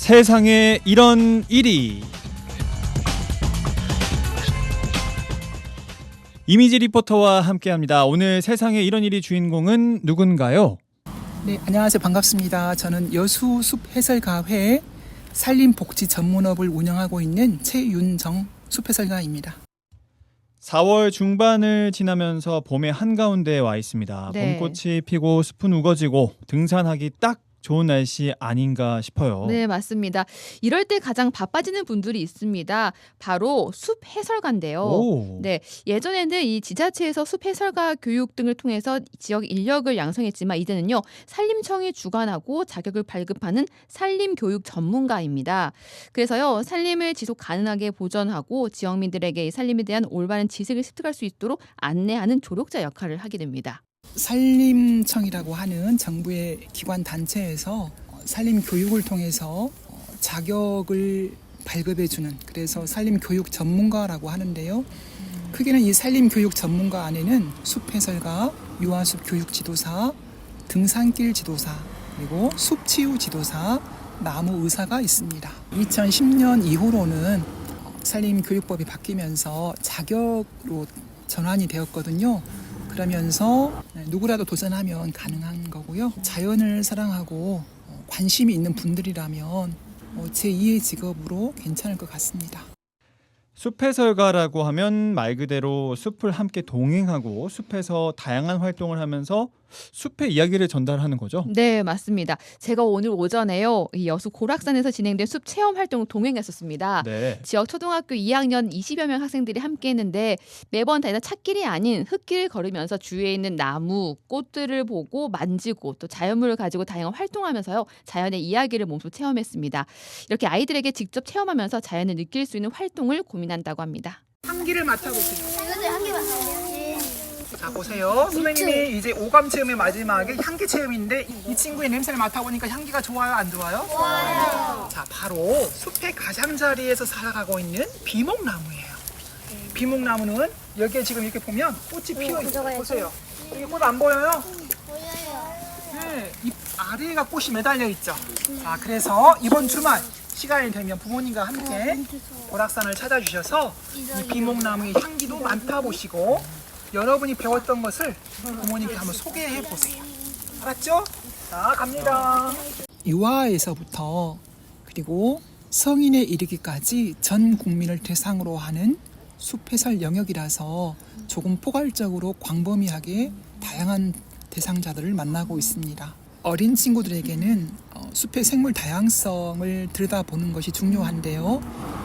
세상에 이런 일이. 이미지 리포터와 함께합니다. 오늘 세상에 이런 일이 주인공은 누군가요? 네, 안녕하세요. 반갑습니다. 저는 여수숲해설가회 산림복지 전문업을 운영하고 있는 최윤정 숲해설가입니다. 4월 중반을 지나면서 봄의 한가운데에 와 있습니다. 네. 봄꽃이 피고 숲은 우거지고 등산하기 딱 좋은 날씨 아닌가 싶어요. 네, 맞습니다. 이럴 때 가장 바빠지는 분들이 있습니다. 바로 숲 해설가인데요. 오. 네, 예전에는 이 지자체에서 숲 해설가 교육 등을 통해서 지역 인력을 양성했지만 이제는요, 산림청이 주관하고 자격을 발급하는 산림 교육 전문가입니다. 그래서요, 산림을 지속 가능하게 보존하고 지역민들에게 이 산림에 대한 올바른 지식을 습득할 수 있도록 안내하는 조력자 역할을 하게 됩니다. 산림청이라고 하는 정부의 기관 단체에서 산림 교육을 통해서 자격을 발급해주는, 그래서 산림 교육 전문가라고 하는데요. 크게는 이 산림 교육 전문가 안에는 숲 해설가, 유아숲 교육 지도사, 등산길 지도사, 그리고 숲 치유 지도사, 나무 의사가 있습니다. 2010년 이후로는 산림 교육법이 바뀌면서 자격으로 전환이 되었거든요. 그러면서 누구라도 도전하면 가능한 거고요. 자연을 사랑하고 관심이 있는 분들이라면 제2의 직업으로 괜찮을 것 같습니다. 숲해설가라고 하면 말 그대로 숲을 함께 동행하고 숲에서 다양한 활동을 하면서 숲의 이야기를 전달하는 거죠? 네, 맞습니다. 제가 오늘 오전에요, 이 여수 고락산에서 진행된 숲 체험 활동을 동행했었습니다. 네. 지역 초등학교 2학년 20여 명 학생들이 함께 했는데 매번 다니는 찻길이 아닌 흙길을 걸으면서 주위에 있는 나무, 꽃들을 보고 만지고 또 자연물을 가지고 다양한 활동하면서요, 자연의 이야기를 몸소 체험했습니다. 이렇게 아이들에게 직접 체험하면서 자연을 느낄 수 있는 활동을 고민한다고 합니다. 향기를 맡아보세요. 이것도 향기 맡아야지. 자, 보세요. 선생님이 이제 오감 체험의 마지막에 향기 체험인데 이 친구의 냄새를 맡아보니까 향기가 좋아요, 안 좋아요? 좋아요. 자, 바로 숲의 가장자리에서 살아가고 있는 비목나무예요. 비목나무는 여기에 지금 이렇게 보면 꽃이 피어 있어요. 보세요. 여기 꽃 안 보여요? 보여요. 네, 이 아래가 꽃이 매달려 있죠. 자, 그래서 이번 주말 시간이 되면 부모님과 함께 고락산을 찾아주셔서 이 비목나무의 향기도 맡아보시고 여러분이 배웠던 것을 부모님께 한번 소개해 보세요. 알았죠? 자, 갑니다. 유아에서부터 그리고 성인에 이르기까지 전 국민을 대상으로 하는 숲해설 영역이라서 조금 포괄적으로 광범위하게 다양한 대상자들을 만나고 있습니다. 어린 친구들에게는 숲의 생물 다양성을 들여다보는 것이 중요한데요.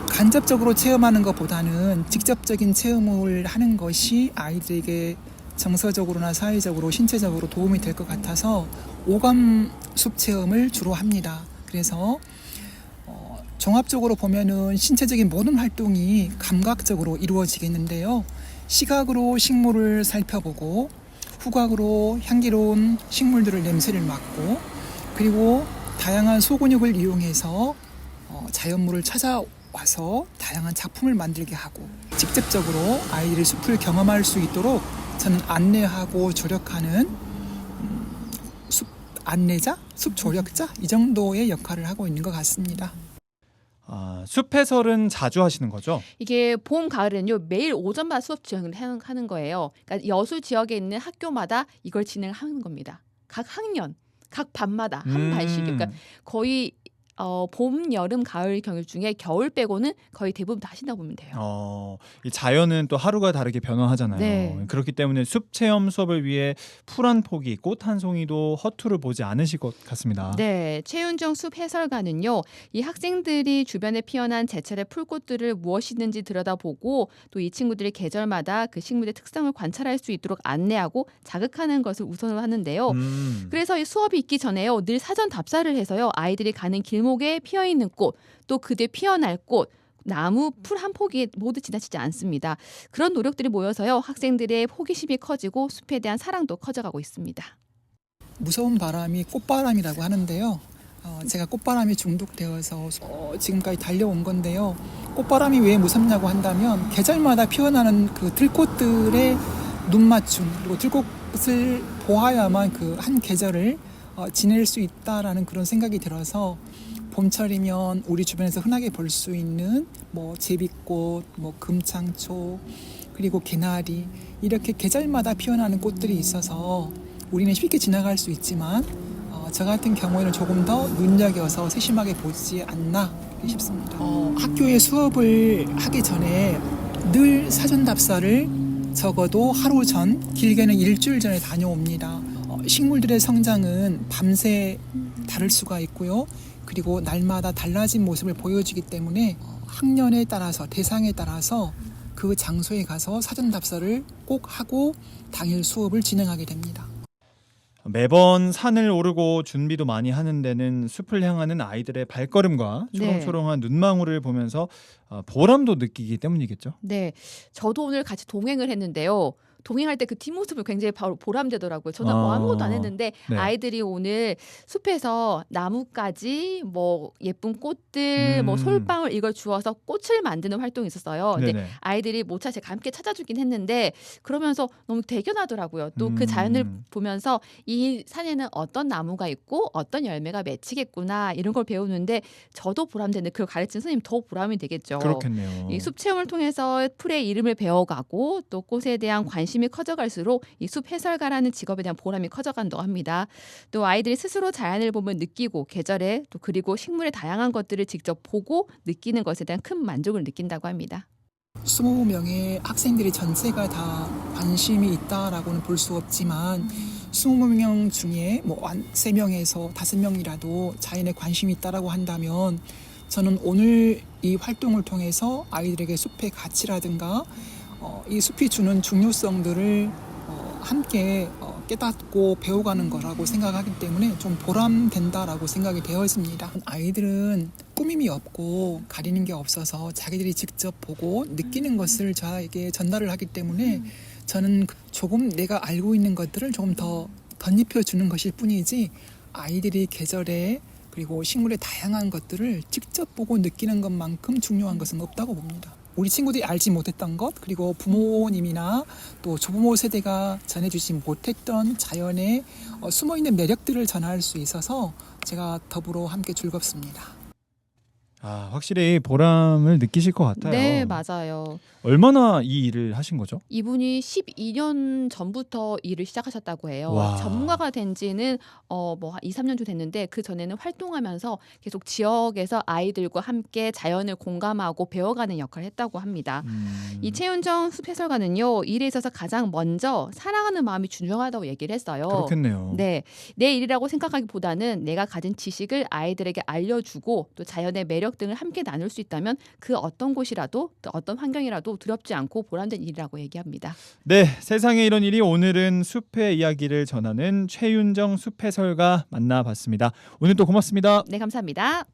간접적으로 체험하는 것보다는 직접적인 체험을 하는 것이 아이들에게 정서적으로나 사회적으로, 신체적으로 도움이 될 것 같아서 오감 숲 체험을 주로 합니다. 그래서 종합적으로 보면은 신체적인 모든 활동이 감각적으로 이루어지겠는데요. 시각으로 식물을 살펴보고 후각으로 향기로운 식물들을 냄새를 맡고 그리고 다양한 소근육을 이용해서 자연물을 찾아와서 다양한 작품을 만들게 하고 직접적으로 아이들이 숲을 경험할 수 있도록 저는 안내하고 조력하는 숲 안내자, 숲 조력자 이 정도의 역할을 하고 있는 것 같습니다. 숲해설은 자주 하시는 거죠? 이게 봄, 가을에는요, 매일 오전마다 수업 진행을 하는 거예요. 그러니까 여수 지역에 있는 학교마다 이걸 진행하는 겁니다. 각 학년, 각 반마다 한 반씩. 그러니까 거의 봄, 여름, 가을 경일 중에 겨울 빼고는 거의 대부분 다 하신다고 보면 돼요. 이 자연은 또 하루가 다르게 변화하잖아요. 네. 그렇기 때문에 숲 체험 수업을 위해 풀 한 포기, 꽃 한 송이도 허투루 보지 않으실 것 같습니다. 네, 최윤정 숲 해설가는요, 이 학생들이 주변에 피어난 제철의 풀꽃들을 무엇이든지 들여다보고 또 이 친구들이 계절마다 그 식물의 특성을 관찰할 수 있도록 안내하고 자극하는 것을 우선으로 하는데요. 그래서 이 수업이 있기 전에요, 늘 사전 답사를 해서요, 아이들이 가는 길목에 피어 있는 꽃, 또 그 뒤에 피어날 꽃, 나무, 풀 한 포기에 모두 지나치지 않습니다. 그런 노력들이 모여서요, 학생들의 호기심이 커지고 숲에 대한 사랑도 커져가고 있습니다. 무서운 바람이 꽃바람이라고 하는데요. 제가 꽃바람이 중독되어서 지금까지 달려온 건데요. 꽃바람이 왜 무섭냐고 한다면 계절마다 피어나는 그 들꽃들의 눈맞춤, 그리고 들꽃을 보아야만 그 한 계절을 지낼 수 있다라는 그런 생각이 들어서 봄철이면 우리 주변에서 흔하게 볼 수 있는 뭐 제비꽃, 뭐 금창초, 그리고 개나리 이렇게 계절마다 피어나는 꽃들이 있어서 우리는 쉽게 지나갈 수 있지만 저 같은 경우에는 조금 더 눈여겨서 세심하게 보지 않나 싶습니다. 학교에 수업을 하기 전에 늘 사전 답사를 적어도 하루 전, 길게는 일주일 전에 다녀옵니다. 식물들의 성장은 밤새 다를 수가 있고요. 그리고 날마다 달라진 모습을 보여주기 때문에 학년에 따라서 대상에 따라서 그 장소에 가서 사전 답사를 꼭 하고 당일 수업을 진행하게 됩니다. 매번 산을 오르고 준비도 많이 하는 데는 숲을 향하는 아이들의 발걸음과 초롱초롱한 눈망울을 보면서 보람도 느끼기 때문이겠죠. 네, 저도 오늘 같이 동행을 했는데요. 동행할 때 그 뒷모습을 굉장히 바로 보람되더라고요. 저는 뭐 아무것도 안 했는데 네. 아이들이 오늘 숲에서 나뭇가지, 뭐 예쁜 꽃들, 뭐 솔방울 이걸 주워서 꽃을 만드는 활동이 있었어요. 근데 네네. 아이들이 모차 제가 함께 찾아주긴 했는데 그러면서 너무 대견하더라고요. 또 그 자연을 보면서 이 산에는 어떤 나무가 있고 어떤 열매가 맺히겠구나 이런 걸 배우는데 저도 보람되는 그걸 가르친 선생님 더 보람이 되겠죠. 그렇겠네요. 이 숲 체험을 통해서 풀의 이름을 배워가고 또 꽃에 대한 관심이 커져갈수록 이 숲 해설가라는 직업에 대한 보람이 커져간다고 합니다. 또 아이들이 스스로 자연을 보면 느끼고 계절에 또 그리고 식물의 다양한 것들을 직접 보고 느끼는 것에 대한 큰 만족을 느낀다고 합니다. 20명의 학생들이 전체가 다 관심이 있다라고는 볼 수 없지만 20명 중에 뭐 3명에서 5명이라도 자연에 관심이 있다라고 한다면 저는 오늘 이 활동을 통해서 아이들에게 숲의 가치라든가 이 숲이 주는 중요성들을 함께 깨닫고 배워가는 거라고 생각하기 때문에 좀 보람된다라고 생각이 되어집니다. 아이들은 꾸밈이 없고 가리는 게 없어서 자기들이 직접 보고 느끼는 것을 저에게 전달을 하기 때문에 저는 조금 내가 알고 있는 것들을 조금 더 덧입혀 주는 것일 뿐이지 아이들이 계절에 그리고 식물의 다양한 것들을 직접 보고 느끼는 것만큼 중요한 것은 없다고 봅니다. 우리 친구들이 알지 못했던 것 그리고 부모님이나 또 조부모 세대가 전해주지 못했던 자연의 숨어있는 매력들을 전할 수 있어서 제가 더불어 함께 즐겁습니다. 확실히 보람을 느끼실 것 같아요. 네, 맞아요. 얼마나 이 일을 하신 거죠? 이분이 12년 전부터 일을 시작하셨다고 해요. 와. 전문가가 된 지는 뭐 2, 3년 좀 됐는데 그 전에는 활동하면서 계속 지역에서 아이들과 함께 자연을 공감하고 배워가는 역할을 했다고 합니다. 이 최윤정 숲해설가는요. 일에 있어서 가장 먼저 사랑하는 마음이 중요하다고 얘기를 했어요. 그렇겠네요. 네, 내 일이라고 생각하기보다는 내가 가진 지식을 아이들에게 알려주고 또 자연의 매력 등을 함께 나눌 수 있다면 그 어떤 곳이라도 또 어떤 환경이라도 두렵지 않고 보람된 일이라고 얘기합니다. 네, 세상에 이런 일이 오늘은 숲의 이야기를 전하는 최윤정 숲해설가 만나봤습니다. 오늘 또 고맙습니다. 네, 감사합니다.